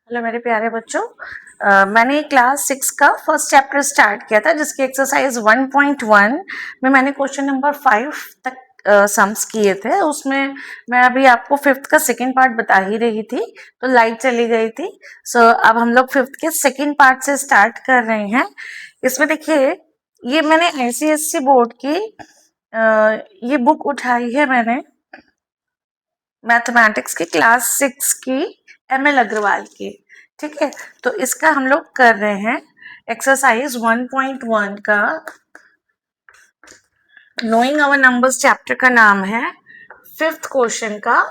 Hello मेरे प्यारे बच्चों, मैंने क्लास 6 का फर्स्ट चैप्टर स्टार्ट किया था जिसकी एक्सरसाइज 1.1 में मैंने क्वेश्चन नंबर 5 तक सम्स किए थे। उसमें मैं अभी आपको फिफ्थ का सेकंड पार्ट बता ही रही थी तो लाइट चली गई थी। सो अब हम लोग फिफ्थ के सेकंड पार्ट से स्टार्ट कर रहे हैं। इसमें देखिए, ये मैंने ICSC बोर्ड की ये बुक उठाई है मैंने, मैथमेटिक्स की क्लास 6 की, ML अग्रवाल की। ठीक है, तो इसका हम लोग कर रहे हैं एक्सरसाइज 1.1 का। नोइंग आवर नंबर्स चैप्टर का नाम है। फिफ्थ क्वेश्चन का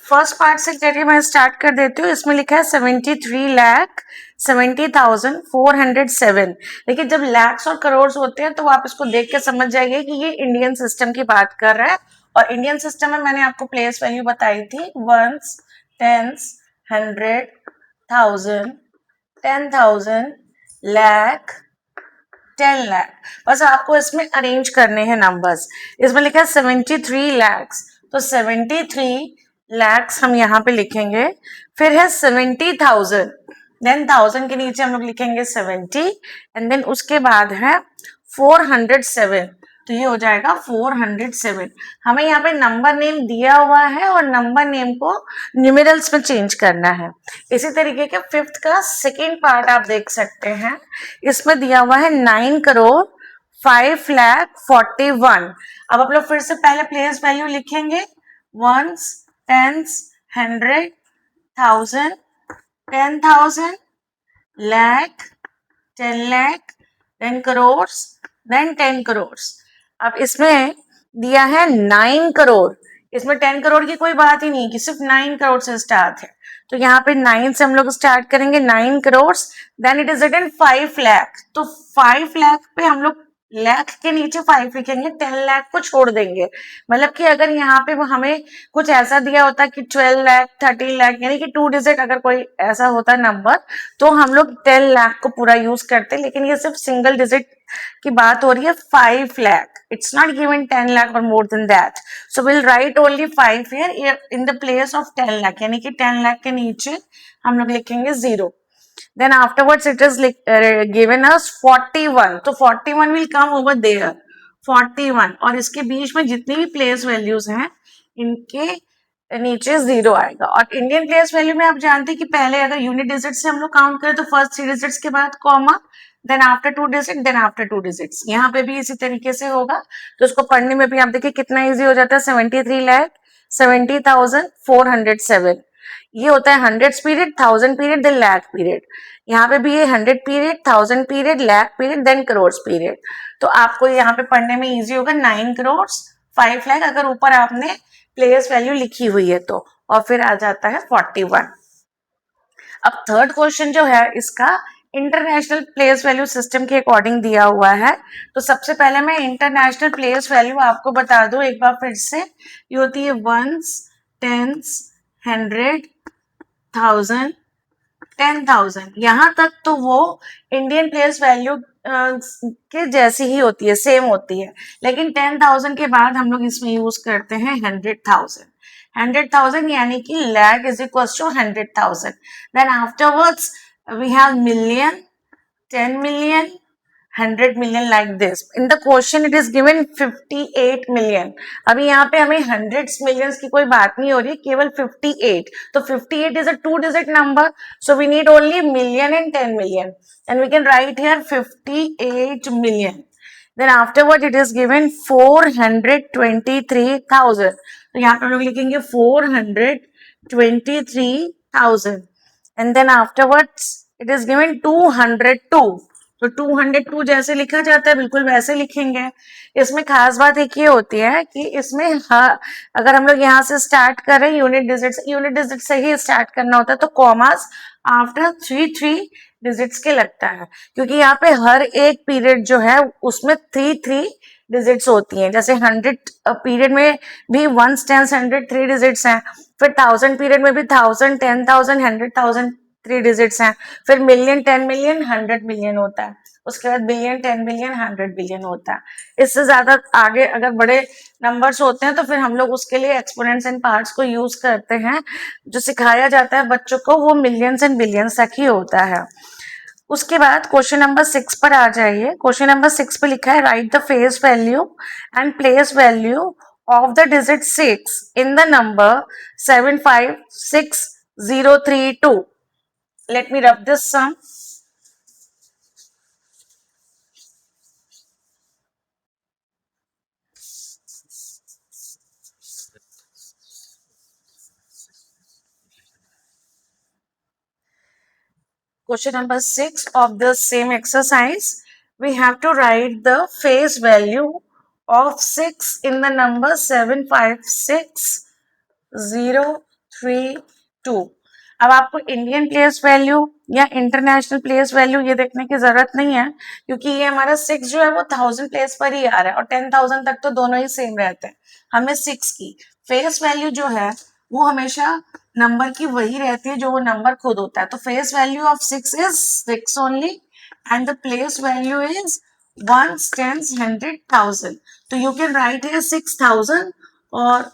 फर्स्ट पार्ट से चलिए मैं स्टार्ट कर देती हूँ। इसमें लिखा है 73,70,407। देखिए, जब लैक्स और करोड़ होते हैं तो आप इसको देख के समझ जाइए कि ये इंडियन सिस्टम की बात कर रहा है। और इंडियन सिस्टम में मैंने आपको प्लेस वैल्यू बताई थी, वंस, टेंस, 100, 1000, 10,000, लाख, 10 लाख। बस आपको इसमें अरेंज करने हैं नंबर्स। इसमें लिखा है 73 लैक्स, तो 73 लैक्स हम यहाँ पे लिखेंगे। फिर है 70,000, देन 1000 के नीचे हम लोग लिखेंगे 70, एंड देन उसके बाद है 407, तो ये हो जाएगा 407। हमें यहाँ पे नंबर नेम दिया हुआ है और नंबर नेम को न्यूमेरल्स में चेंज करना है। इसी तरीके के फिफ्थ का सेकेंड पार्ट आप देख सकते हैं। इसमें दिया हुआ है 9,05,41,। अब आप लोग फिर से पहले प्लेस वैल्यू लिखेंगे, ones, tens, 100, 1000, 10,000, lakh, 10 lakh, then crore, then 10 crore. अब इसमें दिया है 9 करोड़। इसमें 10 करोड़ की कोई बात ही नहीं कि सिर्फ 9 करोड़ से स्टार्ट है, तो यहाँ पे 9 से हम लोग स्टार्ट करेंगे, 9 crore. Then it is written 5 lakh, तो 5 लाख पे हम लोग लाख के नीचे 5 लिखेंगे, 10 लाख को छोड़ देंगे। मतलब कि अगर यहाँ पे हमें कुछ ऐसा दिया होता कि 12 लाख, 13 लाख, यानी कि 2 डिजिट अगर कोई ऐसा होता नंबर, तो हम लोग 10 लाख को पूरा यूज करते। लेकिन ये सिर्फ सिंगल डिजिट की बात हो रही है, 5 lakh. It's not given 10 lakh or more than that. So we'll write only 5 here in the place of 10 lakh. यानी कि 10 lakh के नीचे हम लोग लिखेंगे 0. Then afterwards it is given us 41. तो 41 will come over there. 41 और इसके बीच में जितनी भी प्लेस वैल्यूज हैं इनके नीचे 0 आएगा। और इंडियन प्लेस वैल्यू में आप जानते हैं कि पहले अगर यूनिट डिजिट से हम लोग काउंट करें तो फर्स्ट 3 डिजिट्स के बाद comma, then after 2 digit, then after 2 digits. यहाँ पे भी इसी तरीके से होगा, तो इसको पढ़ने में भी आप देखिए कितना इजी हो जाता है। 73,70,407, ये होता है 100 period, 1000 period, then lakh period. यहाँ पे भी ये 100 period, 1000 period, lakh period, then crore period. तो आपको यहाँ पे पढ़ने में इजी होगा 9 करोड़ 5 लाख, अगर ऊपर आपने प्लेस वैल्यू लिखी हुई है तो, और फिर आ जाता है 41। अब थर्ड क्वेश्चन जो है इसका इंटरनेशनल प्लेस वैल्यू सिस्टम के अकॉर्डिंग दिया हुआ है। तो सबसे पहले मैं इंटरनेशनल प्लेस वैल्यू आपको बता दूं एक बार फिर से। ये होती है वंस, टेंस, 100, 1000, 10,000। यहाँ तक तो वो इंडियन प्लेस वैल्यू के जैसी ही होती है, सेम होती है। लेकिन 10,000 के बाद हम लोग इसमें यूज करते हैं 100,000। 100,000 यानी कि lakh is equals to 100,000. Then afterwards we have million, 10 million, 100 million, like this. In the question it is given 58 million. अभी यहाँ पे हमें hundreds millions की कोई बात नहीं हो रही है, केवल 58. तो 58 is a 2-digit number, so we need only million and 10 million, and we can write here 58 million. Then afterward it is given 423,000. तो यहाँ पे हम लोग लिखेंगे 423,000, and then afterwards it is given 202. तो 202 जैसे लिखा जाता है बिल्कुल वैसे लिखेंगे। इसमें खास बात एक ये होती है कि इसमें अगर हम लोग यहाँ से स्टार्ट करें यूनिट डिजिट से ही स्टार्ट करना होता है, तो कॉमास आफ्टर 3 डिजिट्स के लगता है, क्योंकि यहाँ पे हर एक पीरियड जो है उसमें 3 डिजिट्स होती हैं। जैसे 100 पीरियड में भी 1, 10, 100 3 डिजिट्स हैं, फिर 1000 पीरियड में भी 1000, 10,000, 100,000 3 डिजिट्स हैं। फिर मिलियन, 10 मिलियन, 100 मिलियन होता है। उसके बाद बिलियन, 10 बिलियन, 100 बिलियन होता है। इससे ज्यादा आगे अगर बड़े नंबर्स होते हैं तो फिर हम लोग उसके लिए एक्सपोनेंट्स एंड पार्ट्स को यूज करते हैं। जो सिखाया जाता है बच्चों को वो मिलियंस एंड बिलियंस तक ही होता है। उसके बाद क्वेश्चन नंबर 6 पर आ जाइए। क्वेश्चन नंबर 6 पे लिखा है write the face value and place value of the digit 6 in the number 756032। Let me rub this sum. Question number 6 of the same exercise, we have to write the face value of 6 in the number 756032। अब आपको Indian place value या international place value ये देखने की जरूरत नहीं है, क्योंकि ये हमारा 6 जो है वो 1000 प्लेस पर ही आ रहा है और 10,000 तक तो दोनों ही सेम रहते हैं। हमें 6 की फेस वैल्यू जो है वो हमेशा नंबर की वही रहती है जो वो नंबर खुद होता है। तो face value of 6 is 6 only and the place value is 1s, 10s, 100, 1000। तो यू कैन राइट है 6000 और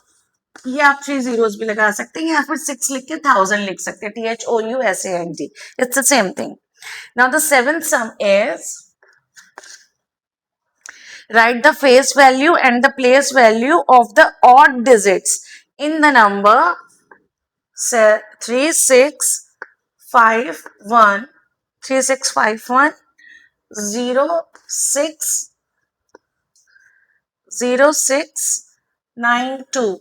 ये आप 3 zeros भी लगा सकते हैं या फिर 6 लिख के 1000 लिख सकते हैं, THOUSAND। It's the same thing. Now the seventh some is write the face value and the place value of the odd digits in the number 3651 3651 0692।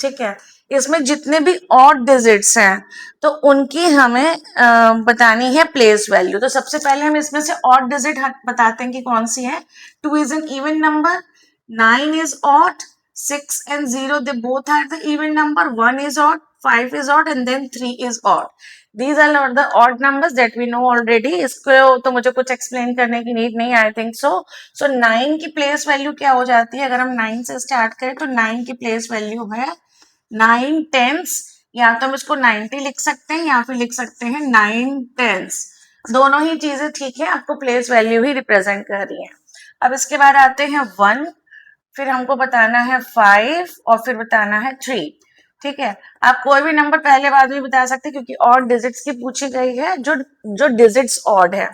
ठीक है, इसमें जितने भी ऑड डिजिट्स हैं तो उनकी हमें बतानी है प्लेस वैल्यू। तो सबसे पहले हम इसमें से ऑड डिजिट बताते हैं कि कौन सी है। 2 is an even number, 9 is odd, 6 and 0 they both are the even number, 1 is odd, 5 is odd and then 3 is odd. These are the odd numbers that we know already. इसको तो मुझे कुछ explain करने की need नहीं, I think so. सो 9 की place value क्या हो जाती है? अगर हम 9 से स्टार्ट करें तो 9 की प्लेस वैल्यू है 9 टेंस, या तो हम इसको 90 लिख सकते हैं या फिर लिख सकते हैं 9 टेंस। दोनों ही चीजें ठीक है, आपको प्लेस वैल्यू ही रिप्रेजेंट कर रही है। अब इसके बाद आते हैं 1, फिर हमको बताना है 5 और फिर बताना है 3। ठीक है, आप कोई भी नंबर पहले बाद में बता सकते हैं क्योंकि ऑड डिजिट्स की पूछी गई है, जो डिजिट्स ऑड है।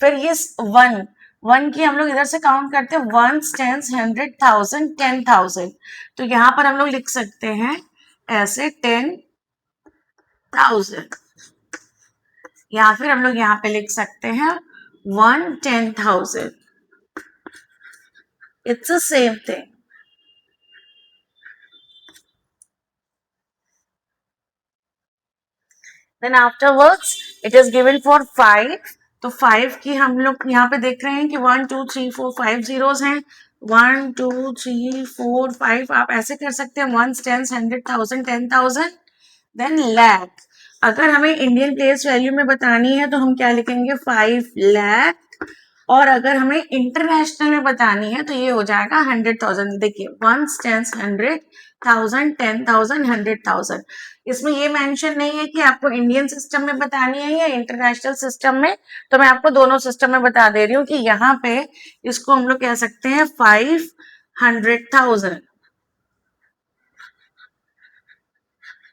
फिर ये 1 की हम लोग इधर से काउंट करते हैं 1s, 10s, 100, 1000, 10,000। तो यहाँ पर हम लोग लिख सकते हैं ऐसे 10,000, या फिर हम लोग यहाँ पे लिख सकते हैं 110,000। It's the same thing. Then afterwards it is given for 5। तो 5 की हम लोग यहाँ पे देख रहे हैं कि 1 2 3 4 5 zeros हैं। 1 2 3 4 5 आप ऐसे कर सकते हैं 1s, 10s, 100, 1000, 10,000। देन लैख, अगर हमें इंडियन प्लेस वैल्यू में बतानी है तो हम क्या लिखेंगे 5 लाख, और अगर हमें इंटरनेशनल में बतानी है तो ये हो जाएगा 100,000। देखिए 1s, 10s, 100, 1000, 10,000, 100,000। इसमें ये मेंशन नहीं है कि आपको इंडियन सिस्टम में बतानी है या इंटरनेशनल सिस्टम में, तो मैं आपको दोनों सिस्टम में बता दे रही हूँ कि यहाँ पे इसको हम लोग कह सकते हैं 500,000,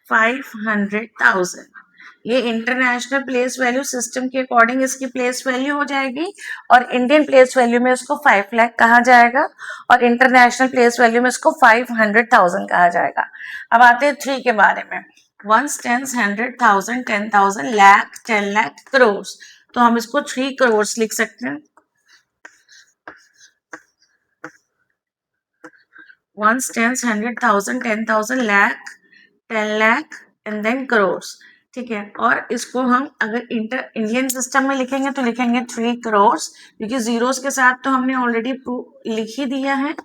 500,000। ये इंटरनेशनल प्लेस वैल्यू सिस्टम के अकॉर्डिंग इसकी प्लेस वैल्यू हो जाएगी, और इंडियन प्लेस वैल्यू में इसको 5 लाख कहा जाएगा, और इंटरनेशनल प्लेस वैल्यू में इसको 500,000 कहा जाएगा। अब आते हैं 3 के बारे में। 1s, 10s, 100, 1000, 10,000, lakh, 10 lakh, crore. तो हम इसको 3 करोड़ लिख सकते हैं। 1s, 10s, 100, 1000, 10,000, lakh, 10 lakh and then crore. ठीक है, और इसको हम अगर इंडियन सिस्टम में लिखेंगे तो लिखेंगे 3 करोड़, क्योंकि जीरोस के साथ तो हमने ऑलरेडी लिख ही दिया है।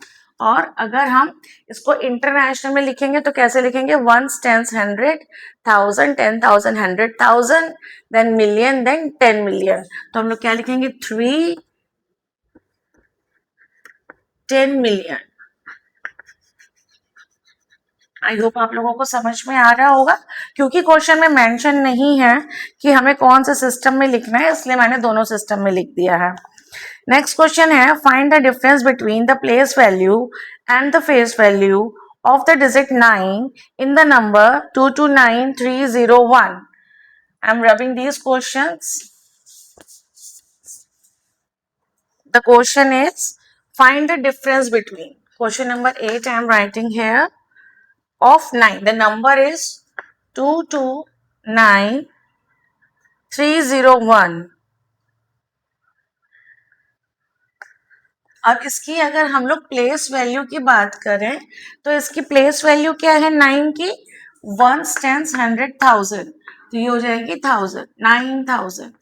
और अगर हम इसको इंटरनेशनल में लिखेंगे तो कैसे लिखेंगे 1s, 10s, 100, 1000, 10,000, 100,000, then million, then 10 million. तो हम लोग क्या लिखेंगे 3 10 मिलियन। आई होप आप लोगों को समझ में आ रहा होगा, क्योंकि क्वेश्चन में मेंशन नहीं है कि हमें कौन से सिस्टम में लिखना है, इसलिए मैंने दोनों सिस्टम में लिख दिया है। नेक्स्ट क्वेश्चन है, find the difference between the place value and the face value of the digit 9 in the number 229301. I'm rubbing these questions. The question is, find the difference between question number 8 I am writing here of 9. The number is 229301. अब इसकी अगर हम लोग place value की बात करें तो इसकी प्लेस वैल्यू क्या है 9 की, 1s, 10s, 100, 1000, तो ये हो जाएगी 1000, 9000।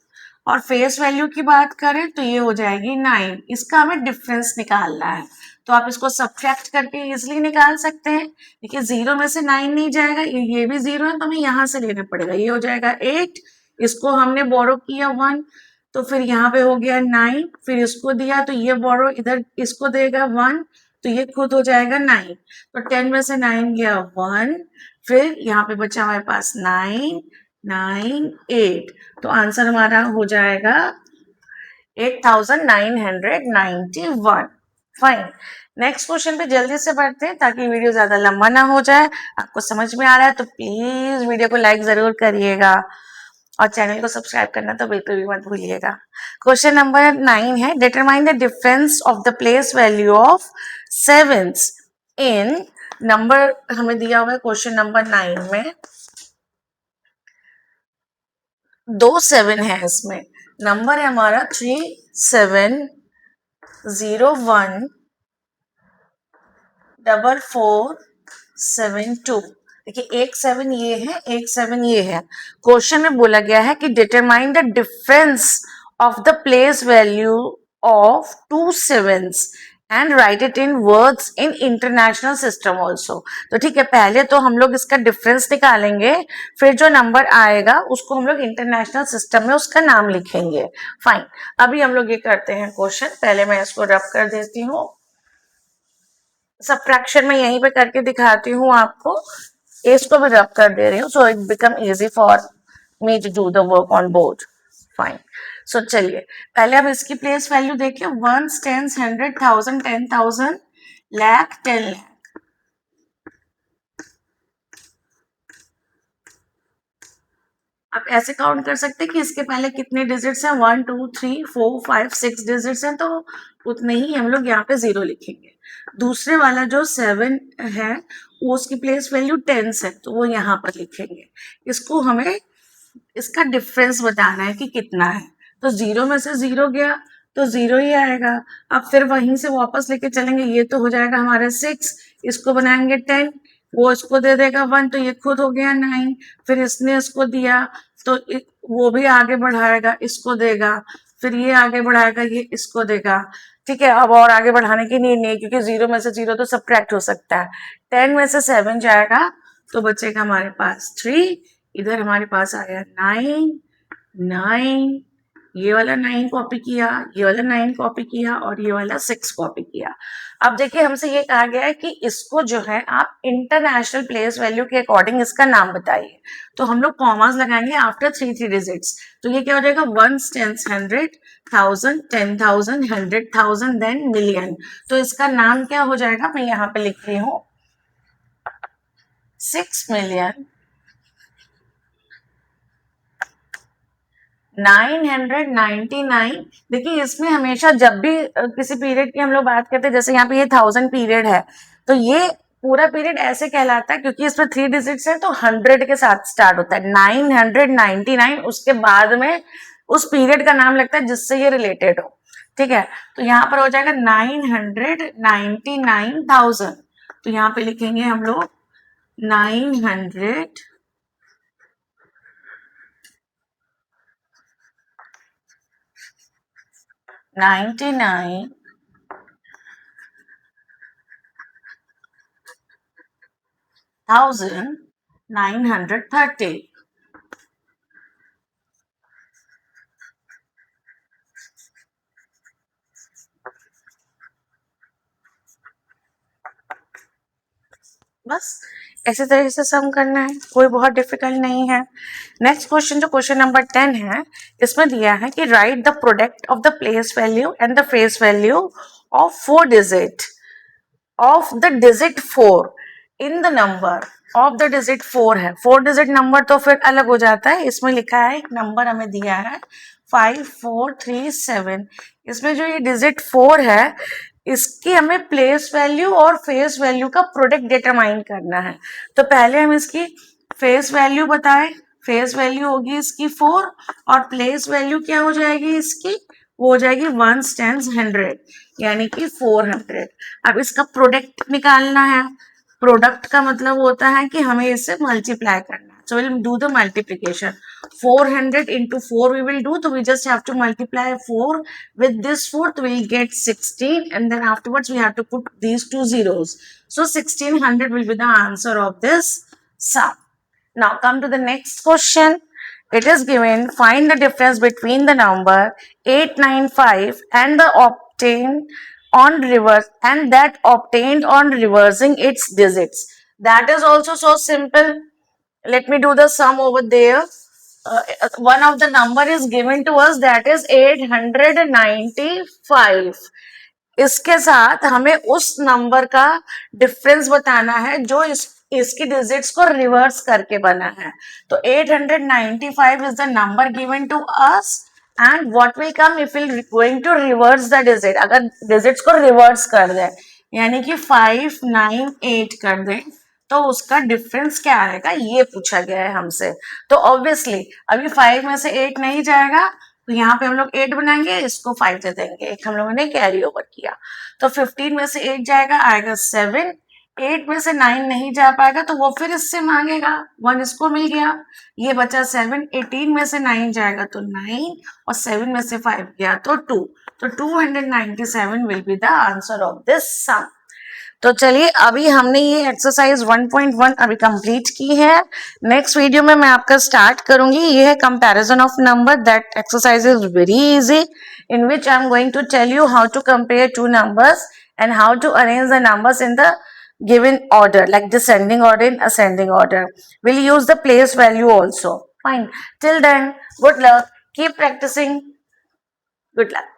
और फेस वैल्यू की बात करें तो ये हो जाएगी 9। इसका हमें डिफरेंस निकालना है, तो आप इसको सब्ट्रैक्ट करके इजिली निकाल सकते हैं। देखिए 0 में से 9 नहीं जाएगा, ये भी 0 है तो हमें यहाँ से लेना पड़ेगा, ये हो जाएगा 8, इसको हमने बोरो किया 1, तो फिर यहाँ पे हो गया 9, फिर इसको दिया तो ये बोरो इधर इसको देगा 1, तो ये खुद हो जाएगा 9, तो 10 में से 9 गया 1, फिर यहाँ पे बचा हमारे पास 9, 9, 8, तो आंसर हमारा हो जाएगा 8991। फाइन। नेक्स्ट क्वेश्चन पे जल्दी से बढ़ते हैं ताकि वीडियो ज्यादा लंबा ना हो जाए। आपको समझ में आ रहा है तो प्लीज वीडियो को लाइक जरूर करिएगा और चैनल को सब्सक्राइब करना तो बिल्कुल भी मत भूलिएगा। क्वेश्चन नंबर 9 है, determine the difference of the place value of sevens in number, हमें दिया हुआ है क्वेश्चन नंबर 9 में 2 7 है, इसमें नंबर है हमारा 37014472। देखिए एक 7 ये है, एक 7 ये है। क्वेश्चन में बोला गया है कि determine the difference of the place value of 2 sevens and right it in words in international system also. तो ठीक है, पहले तो हम लोग इसका डिफरेंस निकालेंगे, फिर जो नंबर आएगा उसको हम लोग इंटरनेशनल सिस्टम में उसका नाम लिखेंगे। फाइन, अभी हम लोग ये करते हैं क्वेश्चन। पहले मैं इसको रब कर देती हूँ, सब्ट्रैक्शन में यहीं पे करके दिखाती हूँ आपको, इसको भी रब कर दे रही हूँ so it become easy for me to do the work on board. Fine, so चलिए पहले हम इसकी प्लेस वैल्यू देखिए, 1s, 10s, 100, 1000, 10,000, लाख, 10 लाख। आप ऐसे काउंट कर सकते हैं कि इसके पहले कितने डिजिट्स हैं, 1 2 3 4 5 6 डिजिट्स हैं, तो उतने ही हम लोग यहाँ पे 0 लिखेंगे। दूसरे वाला जो 7 है वो उसकी प्लेस वैल्यू 10 है, तो वो यहाँ पर लिखेंगे। इसको हमें इसका डिफरेंस बताना है कि कितना है, तो 0 में से 0 गया तो 0 ही आएगा। अब फिर वहीं से वापस लेके चलेंगे, ये तो हो जाएगा हमारा 6, इसको बनाएंगे 10, वो इसको दे देगा 1, तो ये खुद हो गया 9, फिर इसने इसको दिया तो वो भी आगे बढ़ाएगा, इसको देगा, फिर ये आगे बढ़ाएगा, ये इसको देगा। ठीक है, अब और आगे बढ़ाने की नीड नहीं, क्योंकि 0 में से 0 तो सब्ट्रैक्ट हो सकता है। 10 में से 7 जाएगा तो बचेगा हमारे पास 3, इधर हमारे पास आ गया 9, 9, ये वाला 9 कॉपी किया, ये वाला 9 कॉपी किया और ये वाला 6 कॉपी किया। अब देखिए हमसे ये कहा गया है कि इसको जो है आप इंटरनेशनल प्लेस वैल्यू के अकॉर्डिंग इसका नाम बताइए, तो हम लोग कॉमास लगाएंगे आफ्टर 3 डिजिट्स। तो ये क्या हो जाएगा, 1s, 10s, 100, 1000, 10,000, 100,000, देन मिलियन। तो इसका नाम क्या हो जाएगा, मैं यहाँ पे लिख रही हूँ 6,999,000। देखिए इसमें हमेशा जब भी किसी पीरियड की हम लोग बात करते हैं, जैसे यहाँ पे ये 1000 पीरियड है, तो ये पूरा पीरियड ऐसे कहलाता है क्योंकि इसमें 3 डिजिट्स है, तो 100 के साथ स्टार्ट होता है, 999, उसके बाद में उस पीरियड का नाम लगता है जिससे ये रिलेटेड हो। ठीक है, तो यहाँ पर हो जाएगा 999,000, तो यहाँ पे लिखेंगे हम लोग 900 99 930। बस ऐसे तरह से सम करना है, कोई बहुत डिफिकल्ट नहीं है। नेक्स्ट क्वेश्चन जो क्वेश्चन नंबर 10 है, इसमें दिया है कि right the product of the place value and the face value of 4 digit of the digit 4 in the number of the digit 4 है। 4 डिजिट नंबर तो फिर अलग हो जाता है। इसमें लिखा है एक नंबर हमें दिया है 5437। इसमें जो ये डिजिट 4 है इसकी हमें प्लेस वैल्यू और फेस वैल्यू का प्रोडक्ट डिटरमाइन करना है। तो पहले हम इसकी फेस वैल्यू बताएं। फेस वैल्यू होगी इसकी 4 और प्लेस वैल्यू क्या हो जाएगी इसकी, वो हो जाएगी 1 10 100 यानी कि 400। अब इसका प्रोडक्ट निकालना है। प्रोडक्ट का मतलब होता है कि हमें इससे मल्टीप्लाई करना है। So we'll do the multiplication. 400 into 4 we will do. So we just have to multiply 4 with this 4. So we'll get 16 and then afterwards we have to put these two zeros. So 1600 will be the answer of this sum. Now come to the next question. It is given, find the difference between the number 895 and the obtained on reverse and that obtained on reversing its digits. That is also so simple. Let me do the sum over there. One of the number is given to us, that is 895. इसके साथ हमें उस number का difference बताना है जो इसकी digits को रिवर्स करके बना है। तो 895 is the number given to us and what will come if we going to reverse the digit। अगर डिजिट्स को रिवर्स कर दें यानी कि 598 कर दें तो उसका डिफरेंस क्या आएगा, ये पूछा गया है हमसे। तो ऑब्वियसली अभी 5 में से 8 नहीं जाएगा तो यहाँ पे हम लोग 8 बनाएंगे, इसको 5 दे देंगे, एक हम लोगों ने कैरी ओवर किया। तो 15 में से 8 जाएगा, आएगा 7। 8 में से 9 नहीं जा पाएगा तो वो फिर इससे मांगेगा, 1 इसको मिल गया, ये बचा 7। 18 में से 9 जाएगा तो 9 और 7 में से 5 गया तो 2। तो 297 will be the answer of this sum. तो चलिए अभी हमने ये एक्सरसाइज 1.1 अभी कंप्लीट की है। नेक्स्ट वीडियो में मैं आपका स्टार्ट करूंगी, ये है comparison of number. That exercise is very easy in which I am going to tell you how to compare two numbers and how to arrange the numbers in the given order, like descending order and ascending order. We'll use the place value also. Fine. Till then, good luck. Keep practicing. Good luck.